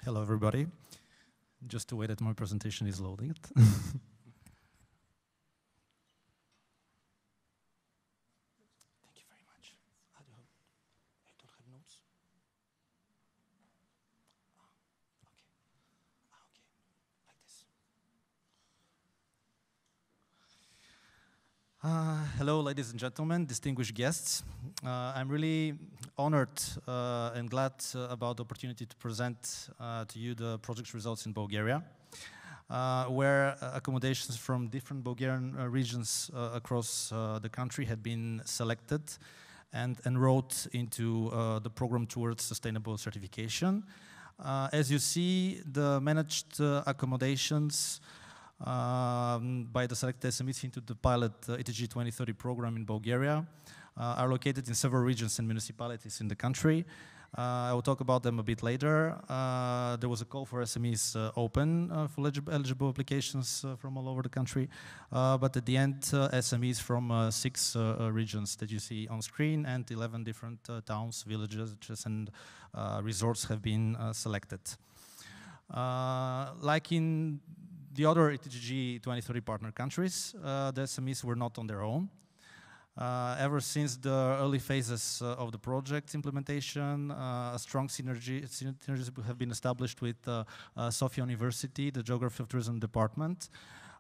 Hello, everybody. Just to wait that my presentation is loading. Thank you very much. I don't have notes. Okay, like this. Hello, ladies and gentlemen, distinguished guests. I'm really honored and glad about the opportunity to present to you the project results in Bulgaria, where accommodations from different Bulgarian regions across the country had been selected and enrolled into the program towards sustainable certification. As you see, the managed accommodations by the selected SMEs into the pilot ETGG2030 program in Bulgaria are located in several regions and municipalities in the country. I will talk about them a bit later. There was a call for SMEs open for eligible applications from all over the country. But at the end, SMEs from 6 regions that you see on screen and 11 different towns, villages, and resorts have been selected. Like in the other ETGG 2030 partner countries, the SMEs were not on their own. Ever since the early phases of the project implementation, a strong synergies have been established with Sofia University, the Geography of Tourism department.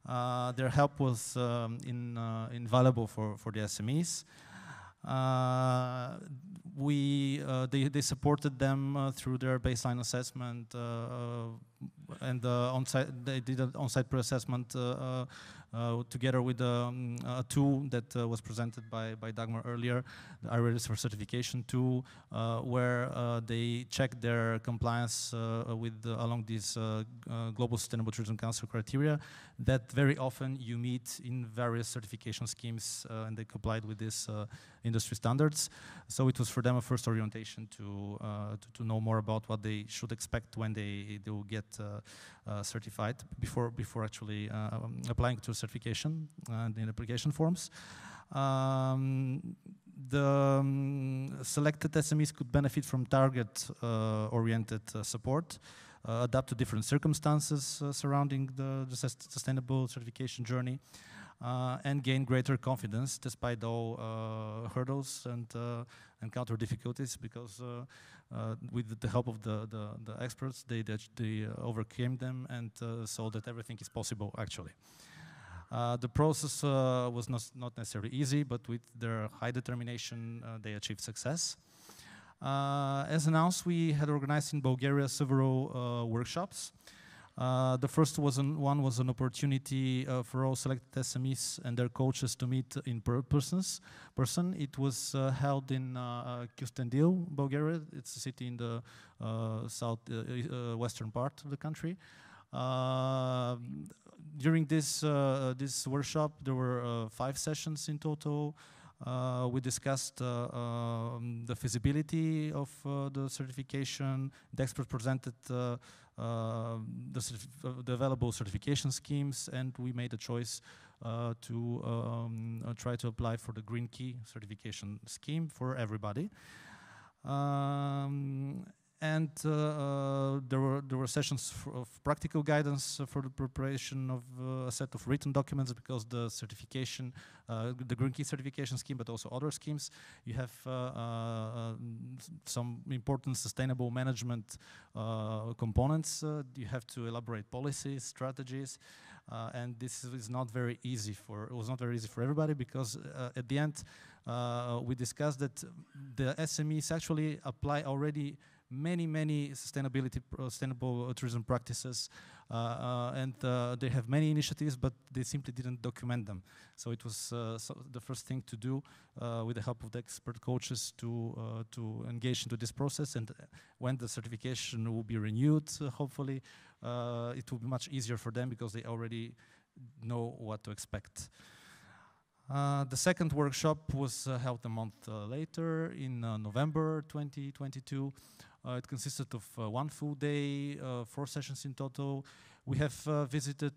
Their help was invaluable for the SMEs. They supported them through their baseline assessment and they did an on-site pre-assessment together with a tool that was presented by Dagmar earlier, the iReadiness for Certification tool, where they check their compliance along these Global Sustainable Tourism Council criteria that very often you meet in various certification schemes, and they complied with these industry standards. So it was for them a first orientation to know more about what they should expect when they will get certified before actually applying to certification and in application forms. The selected SMEs could benefit from target-oriented support, adapt to different circumstances surrounding the sustainable certification journey, and gain greater confidence despite all hurdles and encounter difficulties, because with the help of the experts, they overcame them and saw that everything is possible actually. The process was not necessarily easy, but with their high determination, they achieved success. As announced, we had organized in Bulgaria several workshops. The first one was an opportunity for all selected SMEs and their coaches to meet in person. It was held in Kyustendil, Bulgaria. It's a city in the western part of the country. During this workshop, there were 5 sessions in total. We discussed the feasibility of the certification. The experts presented the available certification schemes, and we made a choice to try to apply for the Green Key certification scheme for everybody. And there were sessions of practical guidance for the preparation of a set of written documents, because the certification, the Green Key certification scheme, but also other schemes, you have some important sustainable management components. You have to elaborate policies, strategies, and this is not very easy it was not very easy for everybody, because at the end we discussed that the SMEs actually apply already many sustainable tourism practices, and they have many initiatives, but they simply didn't document them. So it was the first thing to do with the help of the expert coaches to engage into this process. And when the certification will be renewed, hopefully, it will be much easier for them, because they already know what to expect. The second workshop was held a month later in November 2022. It consisted of 1 full day, 4 sessions in total. We have visited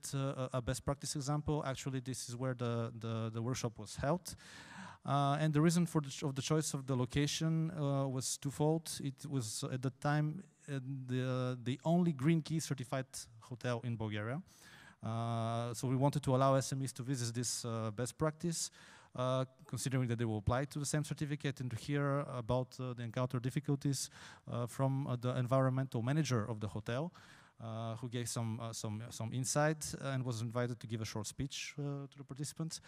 a best practice example. Actually, this is where the workshop was held. And the reason for the choice of the location was twofold. It was at the time the only Green Key certified hotel in Bulgaria. So we wanted to allow SMEs to visit this best practice, considering that they will apply to the same certificate, and to hear about the encounter difficulties from the environmental manager of the hotel, who gave some insight and was invited to give a short speech to the participants.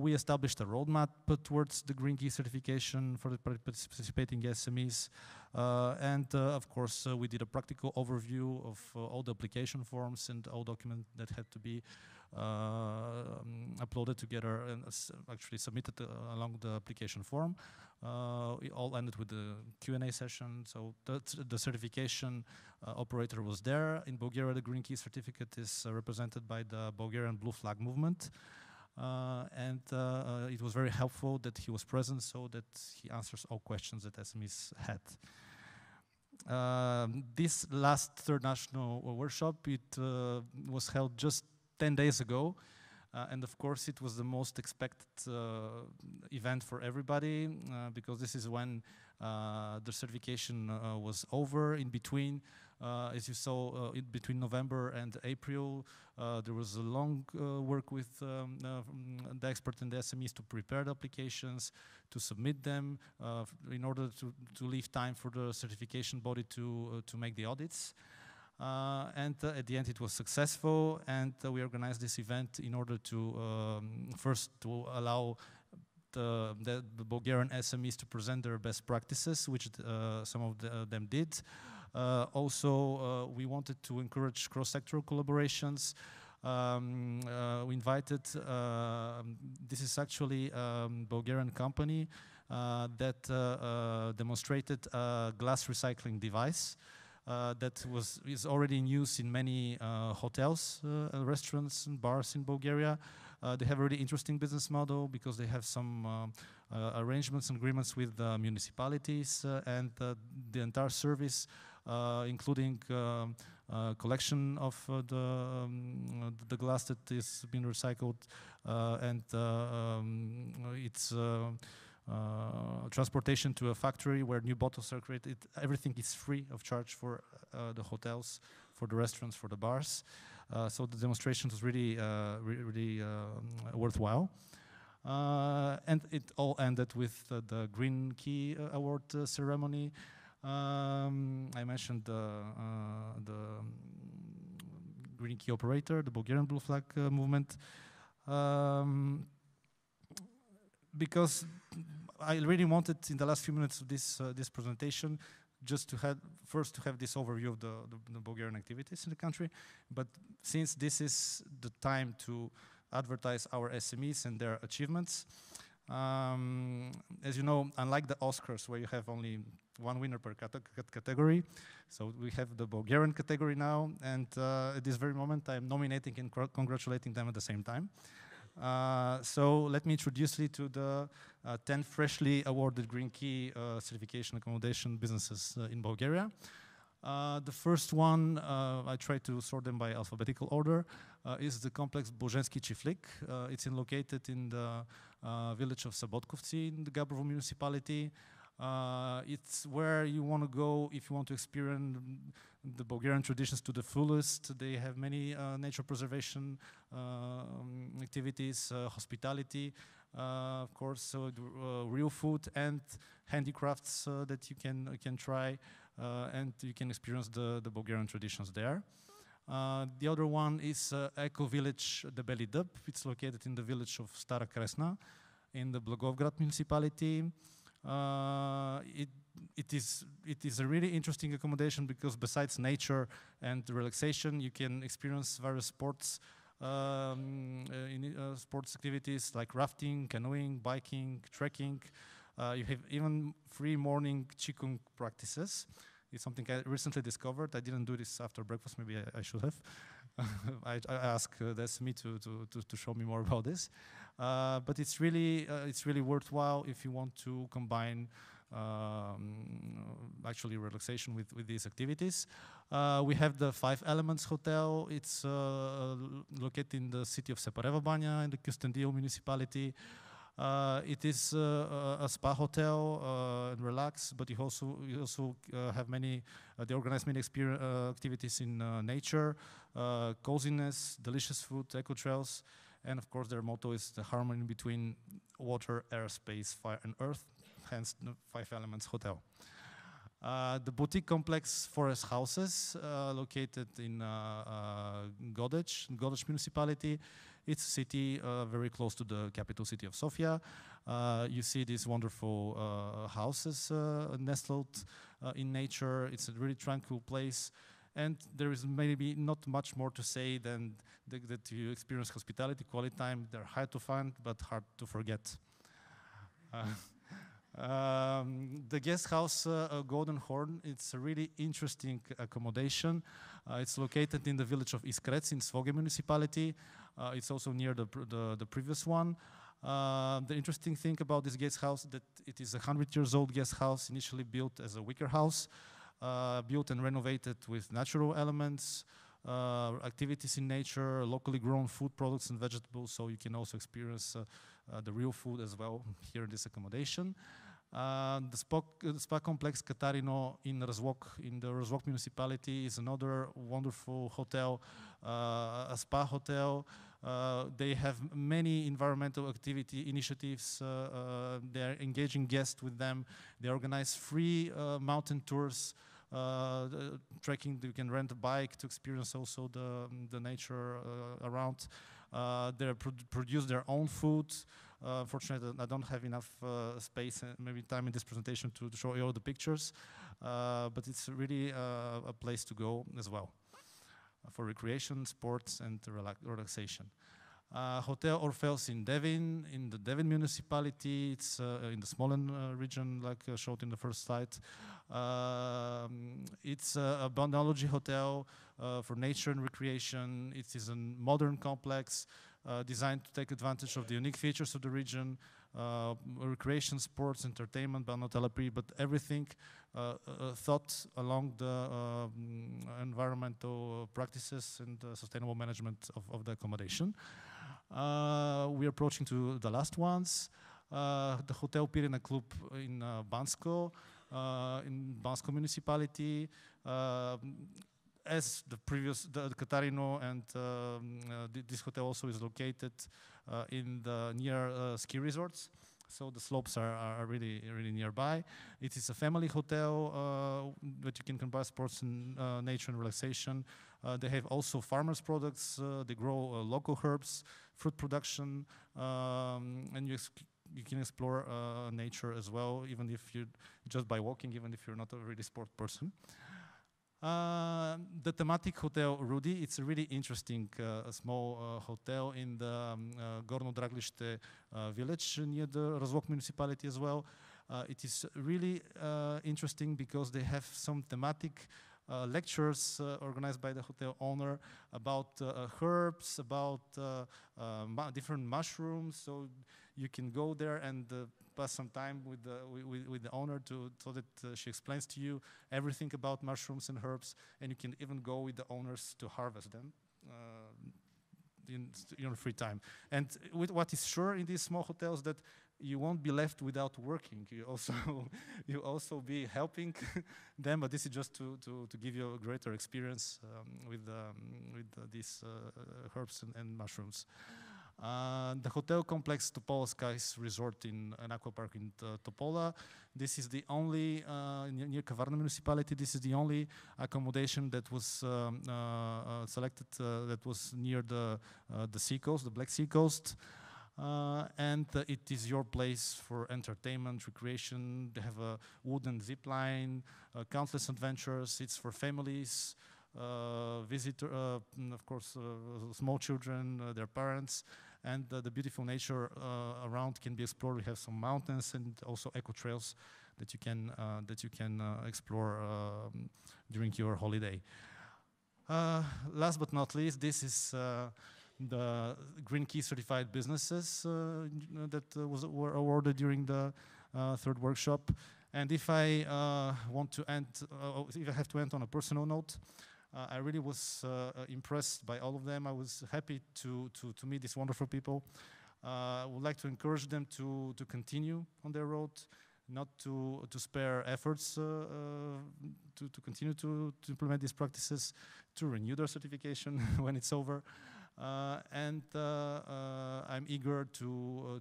We established a roadmap towards the Green Key certification for the participating SMEs. Of course, we did a practical overview of all the application forms and all documents that had to be uploaded together and actually submitted along the application form. It all ended with the Q&A session. So the certification operator was there. In Bulgaria, the Green Key certificate is represented by the Bulgarian Blue Flag movement. It was very helpful that he was present so that he answers all questions that SMEs had. This last third national workshop, it was held just 10 days ago. And of course, it was the most expected event for everybody because this is when the certification was over. In between, as you saw, in between November and April, there was a long work with the expert and the SMEs to prepare the applications, to submit them in order to leave time for the certification body to make the audits. At the end, it was successful, and we organized this event in order to first to allow the Bulgarian SMEs to present their best practices, which some of them did. Also, we wanted to encourage cross-sectoral collaborations. We invited, this is actually a Bulgarian company that demonstrated a glass recycling device that is already in use in many hotels, restaurants and bars in Bulgaria. They have a really interesting business model because they have some arrangements and agreements with municipalities, and the entire service, including collection of the glass that is being recycled, and its transportation to a factory where new bottles are created. Everything is free of charge for the hotels, for the restaurants, for the bars. So the demonstration was really, really worthwhile. And it all ended with the Green Key Award ceremony. I mentioned the Green Key operator, the Bulgarian Blue Flag movement. Because I really wanted, in the last few minutes of this presentation, just to have this overview of the Bulgarian activities in the country. But since this is the time to advertise our SMEs and their achievements, as you know, unlike the Oscars, where you have only one winner per category, so we have the Bulgarian category now, and at this very moment, I'm nominating and congratulating them at the same time. So let me introduce you to the 10 freshly awarded Green Key certification accommodation businesses in Bulgaria. The first one, I try to sort them by alphabetical order, is the complex Boženski Chiflik. It's located in the village of Sabotkovci in the Gabrovo municipality. It's where you want to go if you want to experience the Bulgarian traditions to the fullest. They have many nature preservation activities, hospitality, of course, real food and handicrafts that you can try, and you can experience the Bulgarian traditions there. The other one is Eco Village the Beli Dub. It's located in the village of Stara Kresna in the Blagovgrad municipality. It is a really interesting accommodation because besides nature and relaxation, you can experience various sports sports activities like rafting, canoeing, biking, trekking. You have even free morning qigong practices. It's something I recently discovered. I didn't do this after breakfast. Maybe I should have. I asked the SME to show me more about this. But it's really worthwhile if you want to combine actually relaxation with these activities. We have the 5 Elements Hotel. It's located in the city of Separeva Banja in the Kyustendil municipality. It is a spa hotel and relax, but you also have many. They organize many activities in nature, coziness, delicious food, eco trails, and of course their motto is the harmony between water, air, space, fire, and earth. Hence the 5 Elements Hotel. The boutique complex Forest Houses, located in Godech municipality. It's a city very close to the capital city of Sofia. You see these wonderful houses nestled in nature. It's a really tranquil place. And there is maybe not much more to say than that you experience hospitality, quality time. They're hard to find, but hard to forget. The guest house Golden Horn, it's a really interesting accommodation. It's located in the village of Iskrec in Svoge municipality. It's also near the previous one. The interesting thing about this guest house that it is a 100-year-old guest house, initially built as a wicker house, built and renovated with natural elements, activities in nature, locally grown food products and vegetables, so you can also experience the real food as well here in this accommodation. The spa complex Katarino in the Rozvok municipality is another wonderful hotel, a spa hotel. They have many environmental activity initiatives. They are engaging guests with them. They organize free mountain tours, trekking. You can rent a bike to experience also the nature around. They produce their own food. Unfortunately, I don't have enough space and maybe time in this presentation to show you all the pictures, but it's really a place to go as well for recreation, sports, and relaxation. Hotel Orfeos in Devin, in the Devin municipality. It's in the Smolen region, like showed in the first slide. It's a balneology hotel for nature and recreation. It is a modern complex designed to take advantage of the unique features of the region, recreation, sports, entertainment, but not LAP, but everything thought along the environmental practices and sustainable management of the accommodation. We're approaching to the last ones. The Hotel Pirina Club in Bansko municipality. As the previous, the Katarino, and this hotel also is located in the near ski resorts, so the slopes are really nearby. It is a family hotel that you can combine sports and nature and relaxation. They have also farmers products. They grow local herbs, fruit production, and you can explore nature as well, even if you just by walking, even if you're not a really sport person. The thematic hotel Rudi, it's a really interesting small hotel in the Gorno Draglište village near the Rozvok municipality as well. It is really interesting because they have some thematic lectures organized by the hotel owner about herbs, about different mushrooms. So you can go there and pass some time with the owner so that she explains to you everything about mushrooms and herbs, and you can even go with the owners to harvest them in your free time. And with what is sure in these small hotels that you won't be left without working. You also be helping them, but this is just to give you a greater experience with these herbs and mushrooms. The hotel complex Topola Skies Resort in an aqua park in Topola. This is the only, near Kavarna municipality, this is the only accommodation that was selected that was near the sea coast, the Black Sea coast. And it is your place for entertainment, recreation. They have a wooden zip line, countless adventures. It's for families, of course, small children, their parents, and the beautiful nature around can be explored. We have some mountains and also eco trails that you can explore during your holiday. Last but not least, this is the Green Key certified businesses that were awarded during the third workshop. And if I want to end, if I have to end on a personal note, I really was impressed by all of them. I was happy to meet these wonderful people. I would like to encourage them to continue on their road, not to spare efforts to continue to implement these practices, to renew their certification when it's over. And I'm eager to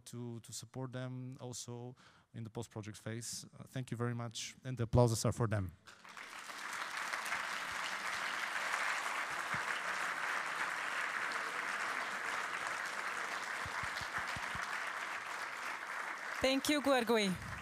support them also in the post-project phase. Thank you very much, and the applauses are for them. Thank you, Gueorgui.